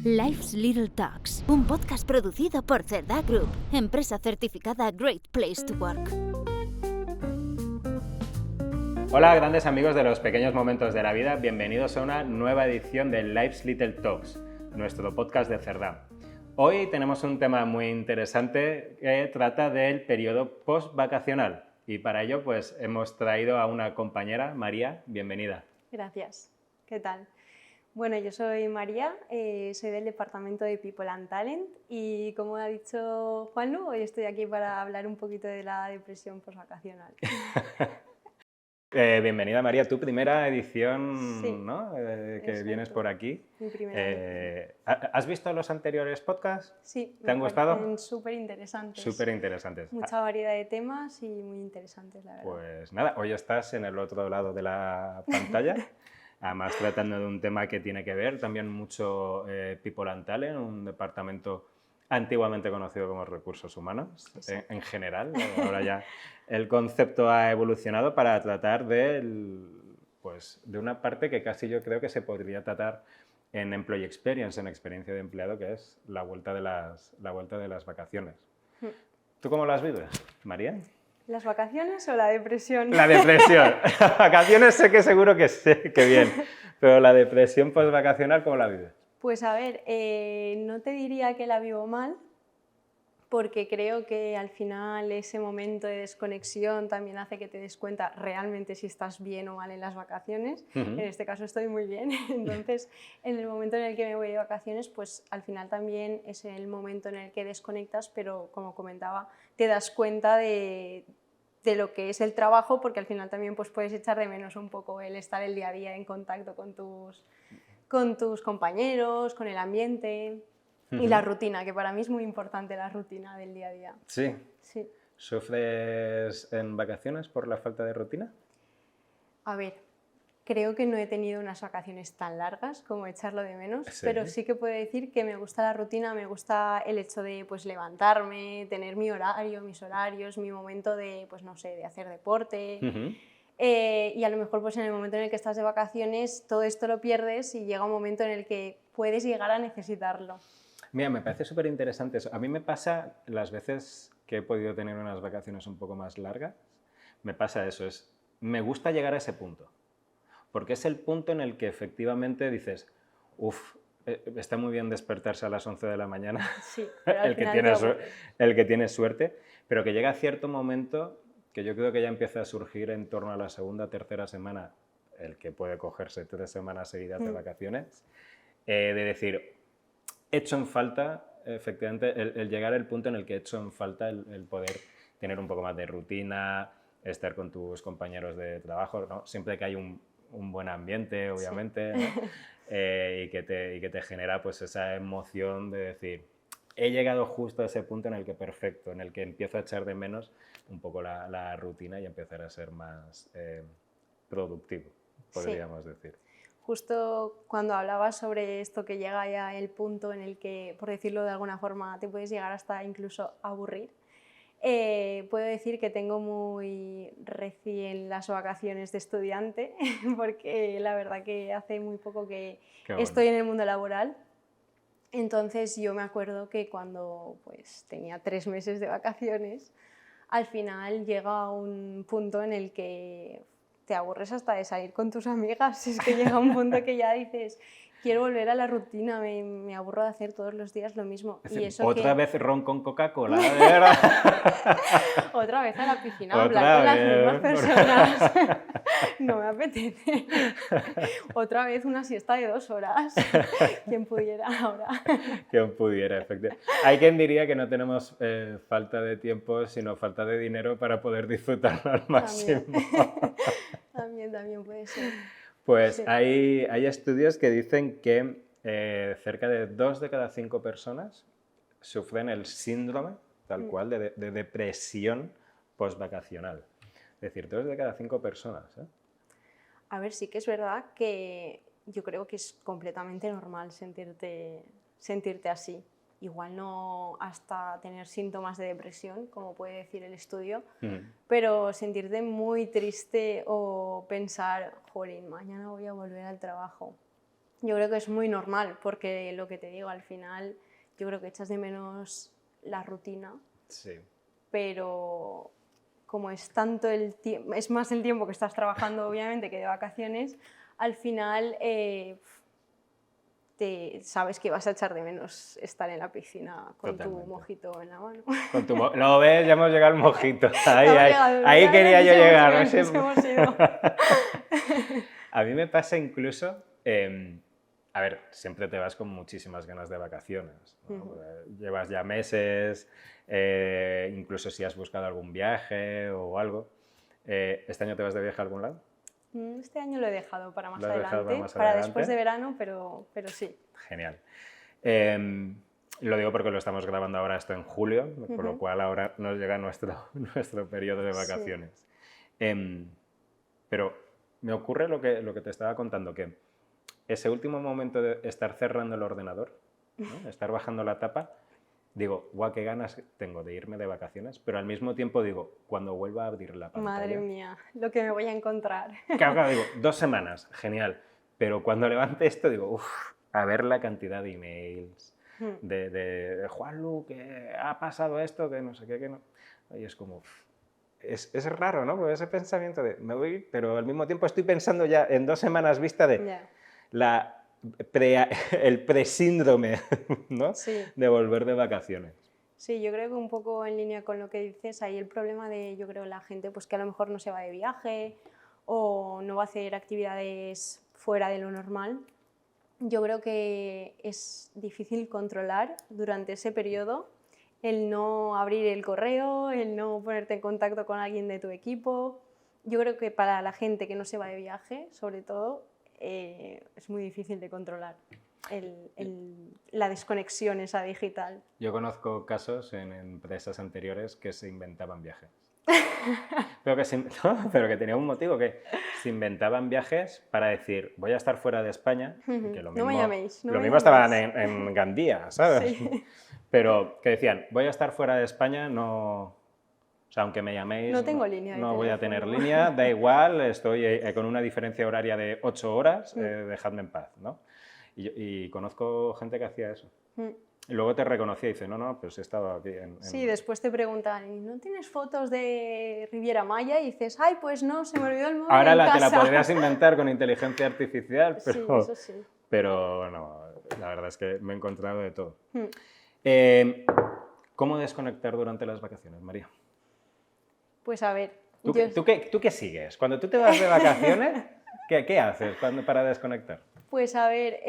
Life's Little Talks, un podcast producido por Cerdá Group, empresa certificada Great Place to Work. Hola, grandes amigos de los pequeños momentos de la vida, bienvenidos a una nueva edición de Life's Little Talks, nuestro podcast de Cerdá. Hoy tenemos un tema muy interesante que trata del periodo post-vacacional y para ello pues hemos traído a una compañera, María, bienvenida. Gracias, ¿qué tal? Bueno, yo soy María, soy del departamento de People and Talent y como ha dicho Juanlu, hoy estoy aquí para hablar un poquito de la depresión postvacacional. Bienvenida María, tu primera edición, Sí, ¿no? Que exacto. vienes por aquí. Mi primera edición. ¿Has visto los anteriores podcasts? Sí, ¿Te han gustado? parecen súper interesantes. Súper interesantes. Mucha variedad de temas y muy interesantes, la verdad. Pues nada, hoy estás en el otro lado de la pantalla. Además, tratando de un tema que tiene que ver también mucho People and Talent, un departamento antiguamente conocido como recursos humanos en general. Ahora ya el concepto ha evolucionado para tratar de una parte que casi yo creo que se podría tratar en Employee Experience, en experiencia de empleado, que es la vuelta de las vacaciones. ¿Tú cómo las vives, María? ¿Las vacaciones o la depresión? La depresión. Vacaciones sé que seguro que bien, pero la depresión postvacacional, ¿cómo la vives? Pues a ver, no te diría que la vivo mal, porque creo que al final ese momento de desconexión también hace que te des cuenta realmente si estás bien o mal en las vacaciones. En este caso estoy muy bien, entonces en el momento en el que me voy de vacaciones, pues al final también es el momento en el que desconectas, pero como comentaba, te das cuenta de lo que es el trabajo, porque al final también pues, puedes echar de menos un poco el estar el día a día en contacto con tus compañeros, con el ambiente y la rutina, que para mí es muy importante la rutina del día a día. Sí. Sí. ¿Sufres en vacaciones por la falta de rutina? A ver, creo que no he tenido unas vacaciones tan largas como echarlo de menos, ¿Sí? Pero sí que puedo decir que me gusta la rutina, me gusta el hecho de pues, levantarme, tener mi horario, mis horarios, mi momento de, pues, no sé, de hacer deporte. Y a lo mejor pues, en el momento en el que estás de vacaciones todo esto lo pierdes y llega un momento en el que puedes llegar a necesitarlo. Mira, me parece súper interesante eso. A mí me pasa las veces que he podido tener unas vacaciones un poco más largas, me pasa eso, me gusta llegar a ese punto. Porque es el punto en el que efectivamente dices, está muy bien despertarse a las 11 de la mañana, sí, pero al el que tiene suerte, pero que llega a cierto momento que yo creo que ya empieza a surgir en torno a la segunda, tercera semana, el que puede cogerse 3 semanas seguidas de vacaciones, de decir, echo en falta, efectivamente, el llegar al punto en el que echo en falta el poder tener un poco más de rutina, estar con tus compañeros de trabajo, ¿no? Siempre que hay un buen ambiente, obviamente, sí. ¿No? Y que te genera pues, esa emoción de decir, he llegado justo a ese punto en el que perfecto, en el que empiezo a echar de menos un poco la rutina y empezar a ser más productivo, podríamos decir. Justo cuando hablabas sobre esto que llega ya el punto en el que, por decirlo de alguna forma, te puedes llegar hasta incluso a aburrir, puedo decir que tengo muy recién las vacaciones de estudiante, porque la verdad que hace muy poco que estoy en el mundo laboral. Entonces yo me acuerdo que cuando pues, tenía 3 meses de vacaciones, al final llega un punto en el que te aburres hasta de salir con tus amigas. Es que llega un punto que ya dices, quiero volver a la rutina, me aburro de hacer todos los días lo mismo. Y eso ¿otra vez ron con Coca-Cola? De verdad. Otra vez a la piscina, hablar con las mismas personas. No me apetece. Otra vez una siesta de 2 horas. Quien pudiera ahora. Quien pudiera, efectivamente. Hay quien diría que no tenemos falta de tiempo, sino falta de dinero para poder disfrutarlo al máximo. También puede ser. Pues sí. Hay estudios que dicen que cerca de 2 de cada 5 personas sufren el síndrome, tal cual, de depresión postvacacional. Es decir, 2 de cada 5 personas. A ver, sí que es verdad que yo creo que es completamente normal sentirte así. igual no hasta tener síntomas de depresión, como puede decir el estudio, Ujú. pero sentirte muy triste o pensar, jolín, mañana voy a volver al trabajo. Yo creo que es muy normal, porque lo que te digo, al final yo creo que echas de menos la rutina, Sí. pero como es tanto es más el tiempo que estás trabajando, obviamente, que de vacaciones, al final sabes que vas a echar de menos estar en la piscina con Totalmente. tu mojito en la mano. ¿Lo ves? Ya hemos llegado al mojito. Ahí, Hemos ahí, llegado, ahí ya quería yo nos hemos llegar. ido, No sé. nos hemos ido. A mí me pasa incluso, a ver, siempre te vas con muchísimas ganas de vacaciones, ¿no? Ujú. Llevas ya meses, incluso si has buscado algún viaje o algo. ¿Este año te vas de viaje a algún lado? Este año lo he dejado para más Lo has dejado adelante, para más para adelante. después de verano, pero sí. Genial. Lo digo porque lo estamos grabando ahora esto en julio, por lo cual ahora nos llega nuestro periodo de vacaciones. Pero me ocurre lo que te estaba contando, que ese último momento de estar cerrando el ordenador, ¿no? Estar bajando la tapa, digo, guau, qué ganas tengo de irme de vacaciones, pero al mismo tiempo digo, cuando vuelva a abrir la pantalla... Madre mía, lo que me voy a encontrar. Claro, digo, 2 semanas, genial, pero cuando levante esto digo, uff, a ver la cantidad de emails, de Juanlu, que ha pasado esto, que no sé qué, que no... Y es como... Es raro, ¿no? Porque ese pensamiento de me voy, pero al mismo tiempo estoy pensando ya en 2 semanas vista de Ya. el presíndrome, ¿no? Sí. De volver de vacaciones. Sí, yo creo que un poco en línea con lo que dices, ahí el problema de, yo creo, la gente pues que a lo mejor no se va de viaje o no va a hacer actividades fuera de lo normal. Yo creo que es difícil controlar durante ese periodo el no abrir el correo, el no ponerte en contacto con alguien de tu equipo. Yo creo que para la gente que no se va de viaje, sobre todo, es muy difícil de controlar la desconexión esa digital. Yo conozco casos en empresas anteriores que se inventaban viajes. Pero que tenía un motivo, que se inventaban viajes para decir, voy a estar fuera de España, que lo mismo, No me llaméis. lo mismo estaban en Gandía, ¿sabes? Sí. Pero que decían, voy a estar fuera de España, no... O sea, aunque me llaméis, No tengo línea de no voy a tener teléfono. línea, da igual, estoy con una diferencia horaria de 8 horas, dejadme en paz, ¿no? Y conozco gente que hacía eso. Y luego te reconocía y dice, no, pues he estado aquí Sí, después te preguntan, ¿no tienes fotos de Riviera Maya? Y dices, ay, pues no, se me olvidó el móvil Ahora en te la casa. podrías inventar con inteligencia artificial, pero, Sí, eso sí. Pero no, la verdad es que me he encontrado de todo. ¿Cómo desconectar durante las vacaciones, María? Pues a ver... ¿Tú qué sigues? Cuando tú te vas de vacaciones, ¿qué haces para desconectar? Pues a ver,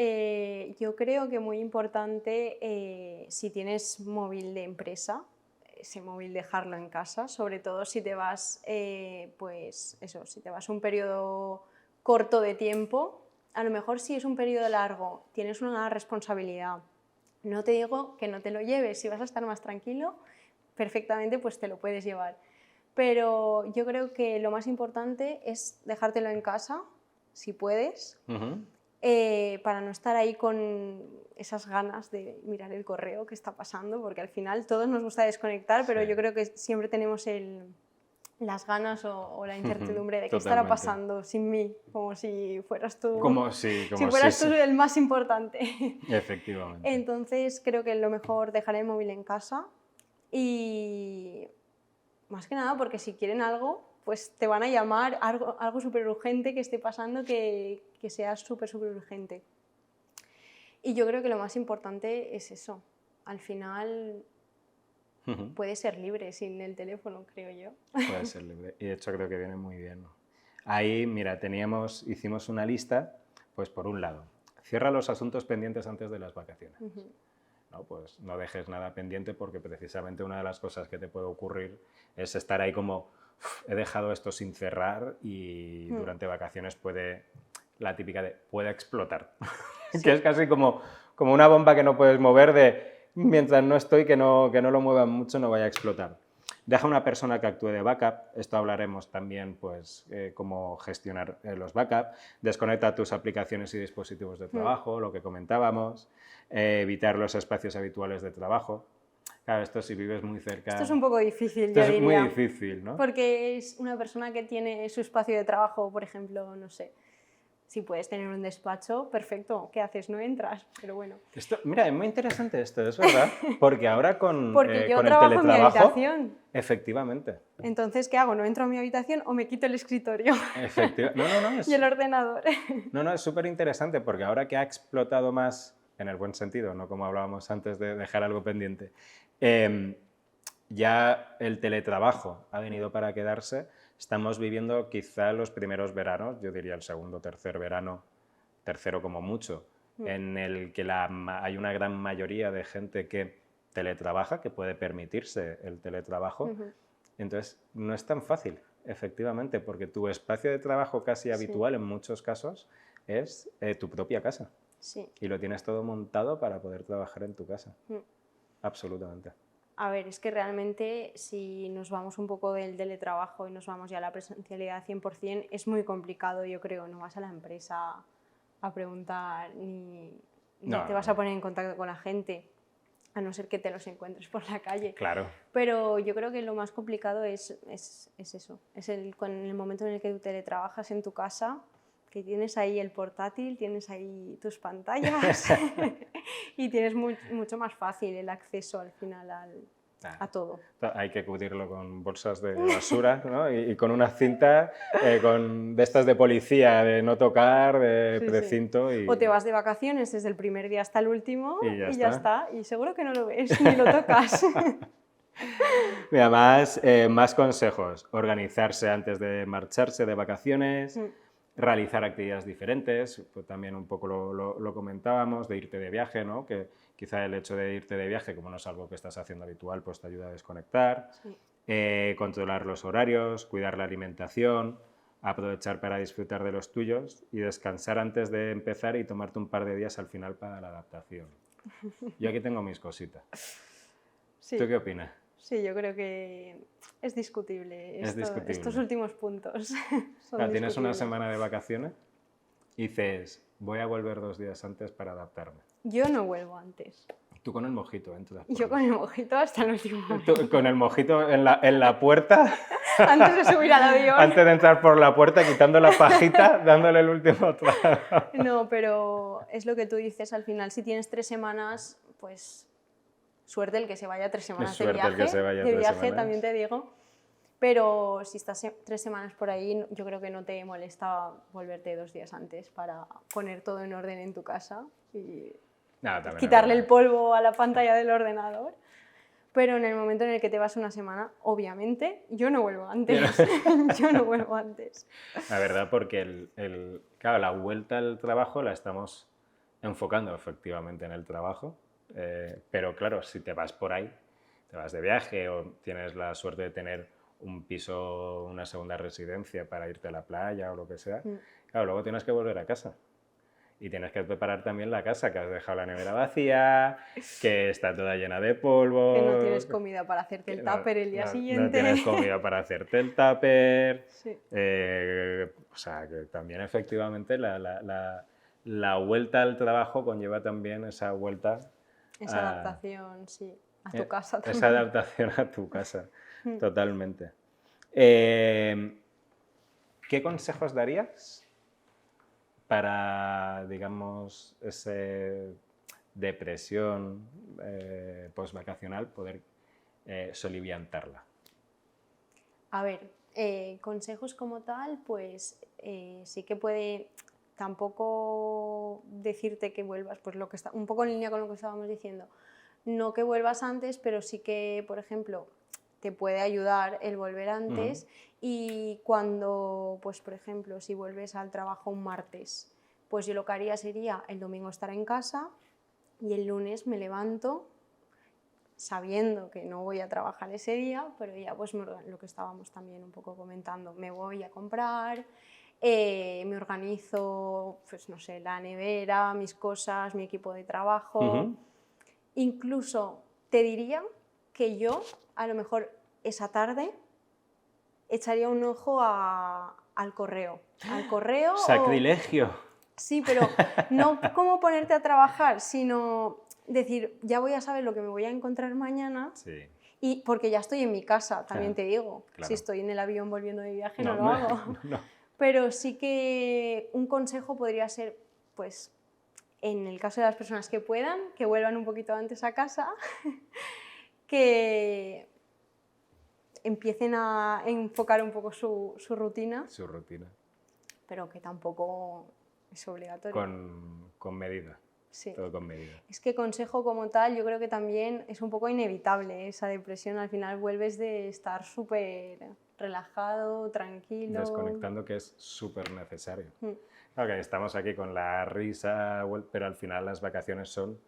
yo creo que muy importante, si tienes móvil de empresa, ese móvil dejarlo en casa, sobre todo si te vas, pues eso, si te vas un periodo corto de tiempo, a lo mejor si es un periodo largo, tienes una responsabilidad. No te digo que no te lo lleves, si vas a estar más tranquilo, perfectamente pues te lo puedes llevar. Pero yo creo que lo más importante es dejártelo en casa, si puedes, para no estar ahí con esas ganas de mirar el correo que está pasando, porque al final todos nos gusta desconectar, pero yo creo que siempre tenemos las ganas o la incertidumbre de qué estará pasando sin mí, como si fueras tú, tú el más importante. Efectivamente. Entonces creo que lo mejor dejar el móvil en casa y más que nada porque si quieren algo, pues te van a llamar, algo súper urgente que esté pasando que sea súper urgente. Y yo creo que lo más importante es eso. Al final puedes ser libre sin el teléfono, creo yo. Puede ser libre. Y de hecho creo que viene muy bien. Ahí, mira, hicimos una lista, pues por un lado, cierra los asuntos pendientes antes de las vacaciones. No, pues no dejes nada pendiente porque precisamente una de las cosas que te puede ocurrir es estar ahí como, he dejado esto sin cerrar y durante vacaciones puede explotar. Sí. Que es casi como una bomba que no puedes mover mientras no estoy, que no lo muevan mucho, no vaya a explotar. Deja una persona que actúe de backup, esto hablaremos también, pues, cómo gestionar los backup. Desconecta tus aplicaciones y dispositivos de trabajo, lo que comentábamos. Evitar los espacios habituales de trabajo. Claro, esto si vives muy cerca... Esto es un poco difícil, Esto yo es diría. muy difícil, ¿no? Porque es una persona que tiene su espacio de trabajo, por ejemplo, no sé, si puedes tener un despacho, perfecto, ¿qué haces? No entras, pero bueno. Esto, mira, es muy interesante esto, es verdad, porque ahora con, Porque yo con el trabajo en mi teletrabajo... habitación. Efectivamente. Entonces, ¿qué hago? ¿No entro a mi habitación o me quito el escritorio No, y el ordenador? no, es súper interesante porque ahora que ha explotado más, en el buen sentido, no como hablábamos antes de dejar algo pendiente, ya el teletrabajo ha venido para quedarse. Estamos viviendo quizá los primeros veranos, yo diría el segundo, tercer verano, tercero como mucho, en el que hay una gran mayoría de gente que teletrabaja, que puede permitirse el teletrabajo. Entonces, no es tan fácil, efectivamente, porque tu espacio de trabajo casi habitual en muchos casos es tu propia casa. Sí. Y lo tienes todo montado para poder trabajar en tu casa. Absolutamente. A ver, es que realmente si nos vamos un poco del teletrabajo y nos vamos ya a la presencialidad 100%, es muy complicado, yo creo. No vas a la empresa a preguntar ni te vas a poner en contacto con la gente, a no ser que te los encuentres por la calle. Claro. Pero yo creo que lo más complicado es eso, es el momento en el que tú teletrabajas en tu casa, que tienes ahí el portátil, tienes ahí tus pantallas y tienes mucho más fácil el acceso al final a todo. Hay que cubrirlo con bolsas de basura, ¿no? y con una cinta de estas de policía, de no tocar, de precinto. Y... O te vas de vacaciones desde el primer día hasta el último y ya está. Y seguro que no lo ves ni lo tocas. Mira, más consejos. Organizarse antes de marcharse de vacaciones. Realizar actividades diferentes, pues también un poco lo comentábamos, de irte de viaje, ¿no? Que quizá el hecho de irte de viaje, como no es algo que estás haciendo habitual, pues te ayuda a desconectar. Sí. Controlar los horarios, cuidar la alimentación, aprovechar para disfrutar de los tuyos y descansar antes de empezar y tomarte un par de días al final para la adaptación. Yo aquí tengo mis cositas. Sí. ¿Tú qué opinas? Sí, yo creo que es discutible. Estos últimos puntos. Claro, tienes una semana de vacaciones y dices, voy a volver 2 días antes para adaptarme. Yo no vuelvo antes. Tú con el mojito, entras. Yo con el mojito hasta el último momento. Tú con el mojito en la puerta. Antes de subir al avión. Antes de entrar por la puerta, quitando la pajita, dándole el último trago. No, pero es lo que tú dices, al final, si tienes 3 semanas, pues... Suerte el que se vaya 3 semanas de viaje. El que se vaya 3 semanas. También te digo. Pero si estás 3 semanas por ahí, yo creo que no te molesta volverte 2 días antes para poner todo en orden en tu casa y quitarle el polvo a la pantalla del ordenador. Pero en el momento en el que te vas una semana, obviamente, yo no vuelvo antes. Yo no vuelvo antes. La verdad, porque claro, la vuelta al trabajo la estamos enfocando efectivamente en el trabajo. Pero claro, si te vas por ahí, te vas de viaje o tienes la suerte de tener un piso, una segunda residencia para irte a la playa o lo que sea, claro, luego tienes que volver a casa. Y tienes que preparar también la casa, que has dejado la nevera vacía, que está toda llena de polvo... Que no tienes comida para hacerte el tupper el día siguiente... No tienes comida para hacerte el tupper... Sí. O sea, que también efectivamente la vuelta al trabajo conlleva también esa vuelta... Esa adaptación, sí, a tu casa también. Esa adaptación a tu casa, totalmente. ¿Qué consejos darías para, digamos, esa depresión postvacacional, poder soliviantarla? A ver, consejos como tal, pues sí que puede... Tampoco decirte que vuelvas, pues lo que está un poco en línea con lo que estábamos diciendo. No que vuelvas antes, pero sí que, por ejemplo, te puede ayudar el volver antes. Y cuando, pues por ejemplo, si vuelves al trabajo un martes, pues yo lo que haría sería el domingo estar en casa y el lunes me levanto sabiendo que no voy a trabajar ese día, pero ya pues lo que estábamos también un poco comentando, me voy a comprar... me organizo, pues no sé, la nevera, mis cosas, mi equipo de trabajo. Incluso te diría que yo a lo mejor esa tarde echaría un ojo al correo. Al correo. ¡Sacrilegio! Sí, pero no como ponerte a trabajar, sino decir, ya voy a saber lo que me voy a encontrar mañana. Sí. Y porque ya estoy en mi casa, también te digo. Claro. Si estoy en el avión volviendo de viaje, no lo hago. No. Pero sí que un consejo podría ser, pues, en el caso de las personas que puedan, que vuelvan un poquito antes a casa, que empiecen a enfocar un poco su rutina. Su rutina. Pero que tampoco es obligatorio. Con medida. Sí. Todo con medida. Es que consejo como tal, yo creo que también es un poco inevitable esa depresión. Al final vuelves de estar súper relajado, tranquilo. Desconectando, que es súper necesario. Claro que estamos aquí con la risa, pero al final las vacaciones son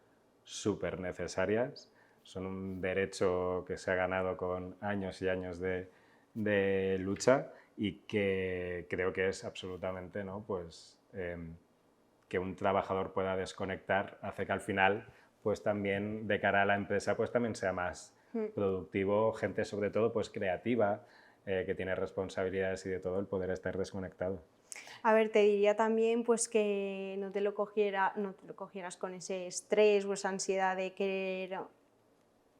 súper necesarias. Son un derecho que se ha ganado con años y años de lucha y que creo que es absolutamente, ¿no? Pues, que un trabajador pueda desconectar hace que al final, pues también de cara a la empresa, pues también sea más productivo, gente sobre todo pues creativa, que tiene responsabilidades y de todo, el poder estar desconectado. A ver, te diría también pues que no te lo cogieras con ese estrés o esa ansiedad de querer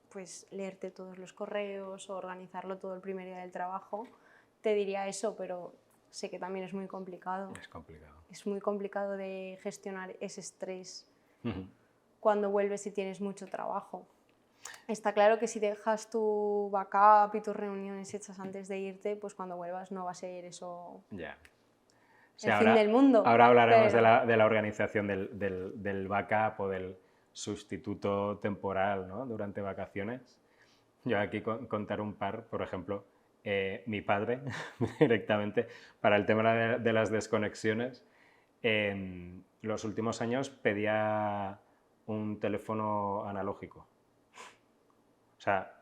pues leerte todos los correos o organizarlo todo el primer día del trabajo. Te diría eso, pero sé que también es muy complicado. Es complicado. Es muy complicado de gestionar ese estrés cuando vuelves y tienes mucho trabajo. Está claro que si dejas tu backup y tus reuniones hechas antes de irte, pues cuando vuelvas no va a ser eso Sí, el fin del mundo. Ahora hablaremos de la organización del backup o del sustituto temporal, ¿no? Durante vacaciones. Yo aquí contar un par, por ejemplo, mi padre directamente, para el tema de las desconexiones, los últimos años pedía un teléfono analógico. O sea,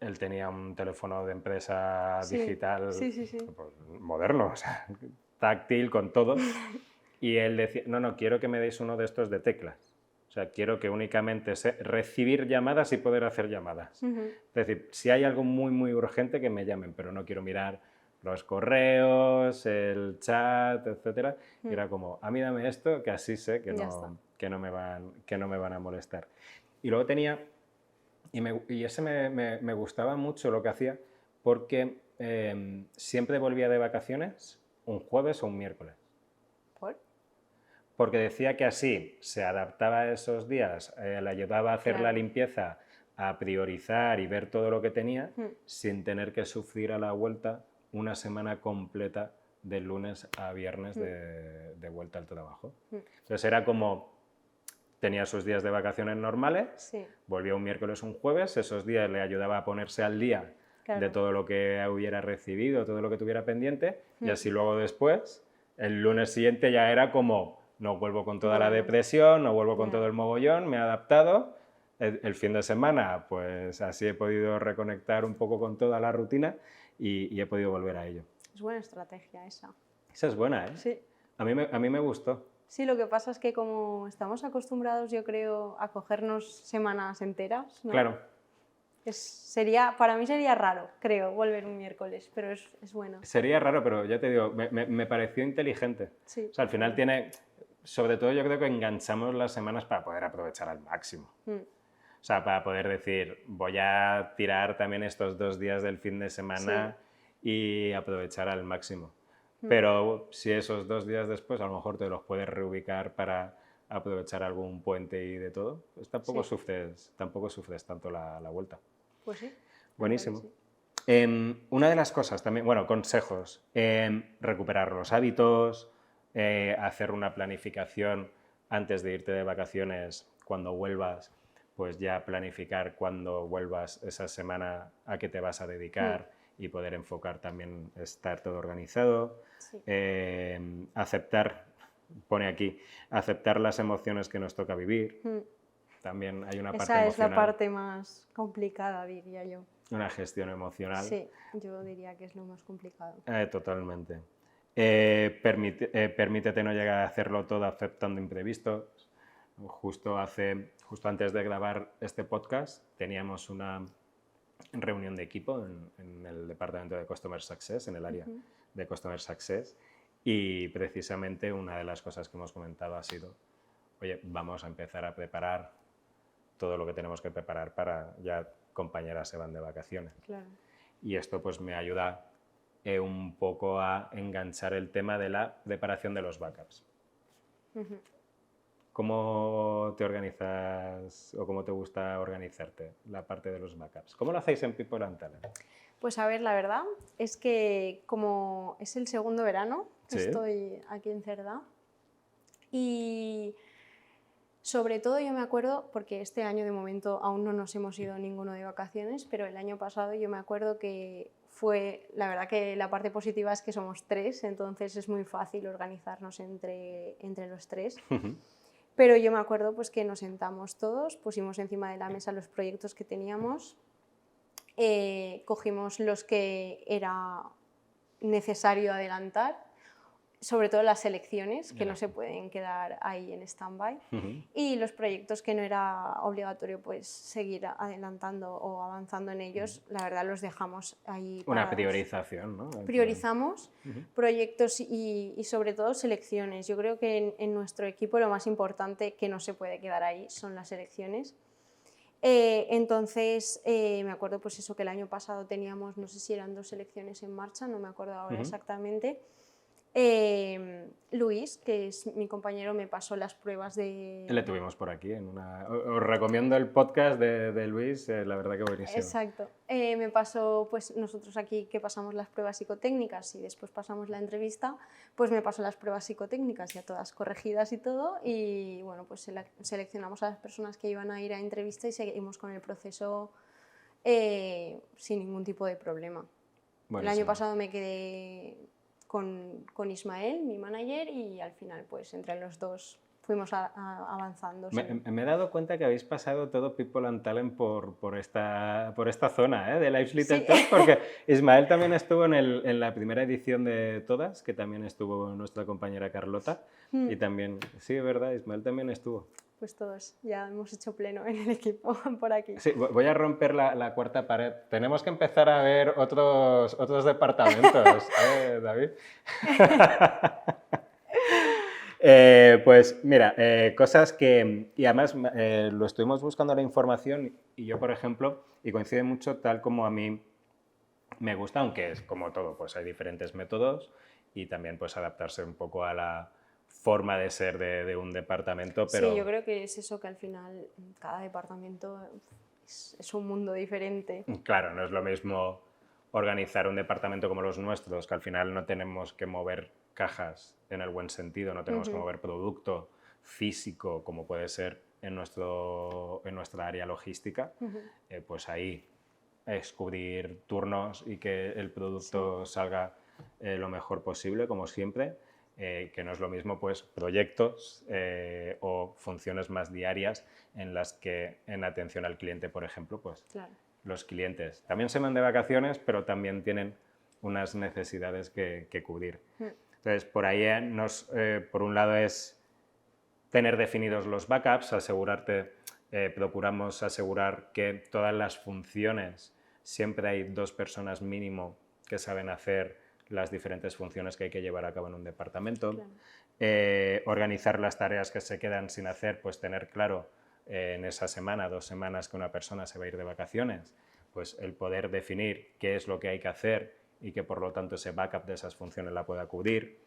él tenía un teléfono de empresa digital pues, moderno, o sea, táctil, con todo, y él decía, no, quiero que me deis uno de estos de teclas. O sea, quiero que únicamente sé recibir llamadas y poder hacer llamadas. Es decir, si hay algo muy, muy urgente, que me llamen, pero no quiero mirar los correos, el chat, etc. Y era como, a mí dame esto, que así sé que no me van a molestar. Y luego tenía, y ese me gustaba mucho lo que hacía, porque siempre volvía de vacaciones un jueves o un miércoles. ¿Por? Porque decía que así se adaptaba a esos días, le ayudaba a hacer la limpieza, a priorizar y ver todo lo que tenía, sin tener que sufrir a la vuelta una semana completa de lunes a viernes de vuelta al trabajo. Entonces era como, tenía sus días de vacaciones normales, volvía un miércoles o un jueves, esos días le ayudaba a ponerse al día de todo lo que hubiera recibido, todo lo que tuviera pendiente, y así luego después, el lunes siguiente ya era como, no vuelvo con toda la depresión, no vuelvo con todo el mogollón, me he adaptado. El fin de semana, pues así he podido reconectar un poco con toda la rutina y he podido volver a ello. Es buena estrategia esa. Esa es buena, ¿eh? Sí. A mí me gustó. Sí, lo que pasa es que como estamos acostumbrados, yo creo, a cogernos semanas enteras, ¿no? Claro. Para mí sería raro, creo, volver un miércoles, pero es bueno. Sería raro, pero ya te digo, me pareció inteligente. Sí. O sea, al final tiene, sobre todo yo creo que enganchamos las semanas para poder aprovechar al máximo. O sea, para poder decir, voy a tirar también estos 2 días del fin de semana y aprovechar al máximo. Pero si esos 2 días después a lo mejor te los puedes reubicar para aprovechar algún puente y de todo, pues tampoco sufres tanto la vuelta. Pues sí. Buenísimo. Una de las cosas también, bueno, consejos, recuperar los hábitos, hacer una planificación antes de irte de vacaciones, cuando vuelvas, pues ya planificar cuando vuelvas esa semana a qué te vas a dedicar y poder enfocar también, estar todo organizado. Sí. Aceptar, pone aquí, aceptar las emociones que nos toca vivir. También hay una parte emocional. Esa es la parte más complicada, diría yo. Una gestión emocional. Sí, yo diría que es lo más complicado. Totalmente. Permítete no llegar a hacerlo todo aceptando imprevistos. Justo antes de grabar este podcast teníamos una reunión de equipo en el departamento de Customer Success, en el área de Customer Success, y precisamente una de las cosas que hemos comentado ha sido, oye, vamos a empezar a preparar todo lo que tenemos que preparar para ya compañeras se van de vacaciones. Claro. Y esto pues me ayuda un poco a enganchar el tema de la preparación de los backups. ¿Cómo te organizas o cómo te gusta organizarte la parte de los backups? ¿Cómo lo hacéis en People and Talent? Pues a ver, la verdad es que como es el segundo verano que estoy aquí en Cerdá, y sobre todo yo me acuerdo, porque este año de momento aún no nos hemos ido ninguno de vacaciones, pero el año pasado yo me acuerdo que la verdad que la parte positiva es que somos 3, entonces es muy fácil organizarnos entre los 3. Pero yo me acuerdo pues, que nos sentamos todos, pusimos encima de la mesa los proyectos que teníamos, cogimos los que era necesario adelantar, sobre todo las selecciones, que no se pueden quedar ahí en stand-by, y los proyectos que no era obligatorio pues, seguir adelantando o avanzando en ellos, la verdad los dejamos ahí Una parados. Priorización, ¿no? Priorizamos proyectos y sobre todo selecciones. Yo creo que en nuestro equipo lo más importante que no se puede quedar ahí son las selecciones. Entonces, me acuerdo pues eso, que el año pasado teníamos, no sé si eran 2 selecciones en marcha, no me acuerdo ahora exactamente. Luis, que es mi compañero, me pasó las pruebas de... Le tuvimos por aquí. Os recomiendo el podcast de Luis, la verdad que buenísimo. Exacto. Me pasó, pues nosotros aquí que pasamos las pruebas psicotécnicas y después pasamos la entrevista, pues me pasó las pruebas psicotécnicas ya todas corregidas y todo, y bueno, pues seleccionamos a las personas que iban a ir a entrevista y seguimos con el proceso sin ningún tipo de problema. Buenísimo. El año pasado me quedé con Ismael, mi manager, y al final pues entre los dos fuimos avanzando. Me he dado cuenta que habéis pasado todo People and Talent por esta zona de Life's Little Talks, porque Ismael también estuvo en la primera edición de todas, que también estuvo nuestra compañera Carlota, y también, sí, es verdad, Ismael también estuvo. Pues todos, ya hemos hecho pleno en el equipo por aquí. Sí, voy a romper la cuarta pared. Tenemos que empezar a ver otros departamentos, David. Pues mira, cosas que... Y además lo estuvimos buscando la información y yo, por ejemplo, y coincide mucho tal como a mí me gusta, aunque es como todo, pues hay diferentes métodos y también pues adaptarse un poco a la forma de ser de un departamento, pero... Sí, yo creo que es eso, que al final cada departamento es un mundo diferente. Claro, no es lo mismo organizar un departamento como los nuestros, que al final no tenemos que mover cajas en el buen sentido, no tenemos que mover producto físico como puede ser en nuestra área logística, pues ahí es cubrir turnos y que el producto salga lo mejor posible, como siempre. Que no es lo mismo pues, proyectos o funciones más diarias en las que en atención al cliente, por ejemplo, pues los clientes también se van de vacaciones, pero también tienen unas necesidades que cubrir. Entonces, por ahí por un lado es tener definidos los backups, procuramos asegurar que todas las funciones, siempre hay 2 personas mínimo que saben hacer las diferentes funciones que hay que llevar a cabo en un departamento, organizar las tareas que se quedan sin hacer, pues tener claro en esa semana, 2 semanas que una persona se va a ir de vacaciones, pues el poder definir qué es lo que hay que hacer y que por lo tanto ese backup de esas funciones la pueda cubrir.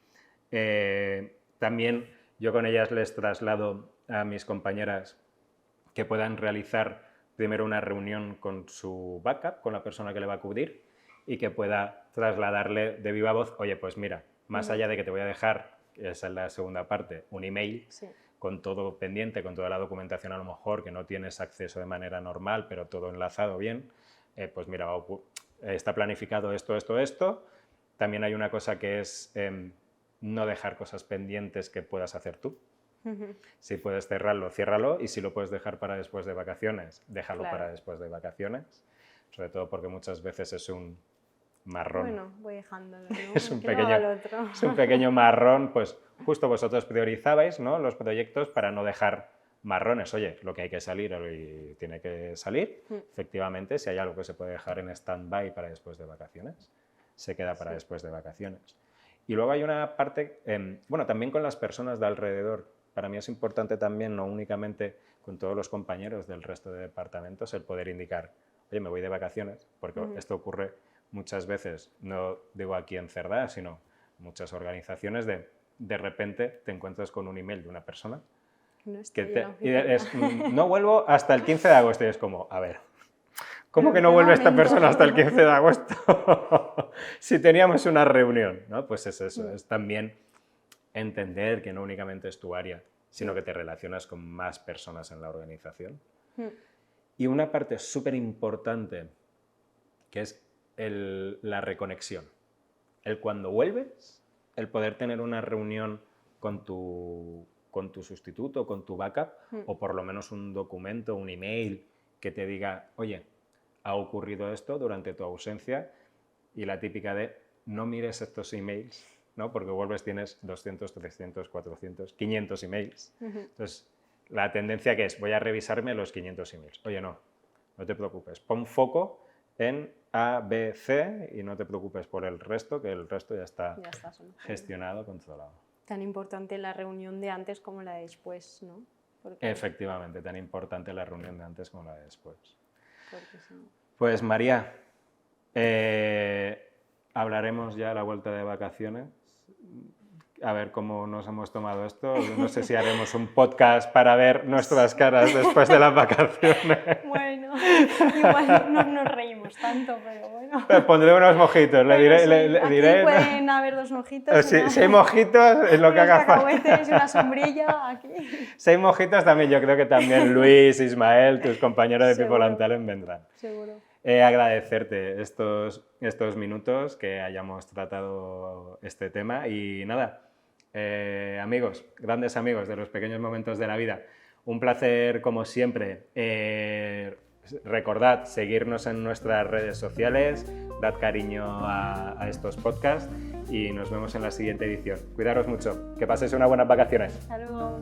También yo con ellas les traslado a mis compañeras que puedan realizar primero una reunión con su backup, con la persona que le va a cubrir, y que pueda trasladarle de viva voz, oye, pues mira, más allá de que te voy a dejar, esa es la segunda parte, un email con todo pendiente, con toda la documentación a lo mejor que no tienes acceso de manera normal, pero todo enlazado bien, pues mira, está planificado esto. También hay una cosa que es no dejar cosas pendientes que puedas hacer tú. Si puedes cerrarlo, ciérralo, y si lo puedes dejar para después de vacaciones, déjalo para después de vacaciones, sobre todo porque muchas veces es un marrón. Bueno, voy dejándolo, ¿no? Es un pequeño marrón, pues justo vosotros priorizabais, ¿no?, los proyectos para no dejar marrones, oye, lo que hay que salir y tiene que salir. Efectivamente, si hay algo que se puede dejar en stand-by para después de vacaciones, se queda para después de vacaciones. Y luego hay una parte, bueno, también con las personas de alrededor. Para mí es importante también, no únicamente con todos los compañeros del resto de departamentos, el poder indicar, oye, me voy de vacaciones, porque esto ocurre muchas veces, no digo aquí en Cerdá, sino muchas organizaciones, de repente te encuentras con un email de una persona no vuelvo hasta el 15 de agosto y es como, a ver, ¿cómo que no vuelve esta persona hasta el 15 de agosto? Si teníamos una reunión, ¿no? Pues es eso, es también entender que no únicamente es tu área, sino que te relacionas con más personas en la organización. Y una parte súper importante que es la reconexión. El cuando vuelves, el poder tener una reunión con tu sustituto, con tu backup, o por lo menos un documento, un email que te diga, oye, ha ocurrido esto durante tu ausencia, y la típica de no mires estos emails, ¿no? Porque vuelves, tienes 200, 300, 400, 500 emails. Entonces, la tendencia que es, voy a revisarme los 500 emails. Oye, no te preocupes, pon foco en A, B, C y no te preocupes por el resto, que el resto ya está gestionado, controlado. Tan importante la reunión de antes como la de después, ¿no? Porque... Efectivamente, tan importante la reunión de antes como la de después. Sí. Pues María, hablaremos ya a la vuelta de vacaciones, a ver cómo nos hemos tomado esto. No sé si haremos un podcast para ver nuestras caras después de las vacaciones. Bueno, igual no nos reímos tanto, pero bueno. Pondré unos mojitos, le diré... Aquí pueden haber 2 mojitos. Si hay mojitos, es lo que haga falta. Y una sombrilla aquí. Si hay mojitos también, yo creo que también Luis, Ismael, tus compañeros de People and Talent vendrán. Seguro. Agradecerte estos minutos que hayamos tratado este tema y nada, amigos, grandes amigos de los pequeños momentos de la vida, un placer como siempre. Recordad seguirnos en nuestras redes sociales, dad cariño a estos podcasts y nos vemos en la siguiente edición. Cuidaros mucho, que paséis unas buenas vacaciones. Hasta luego.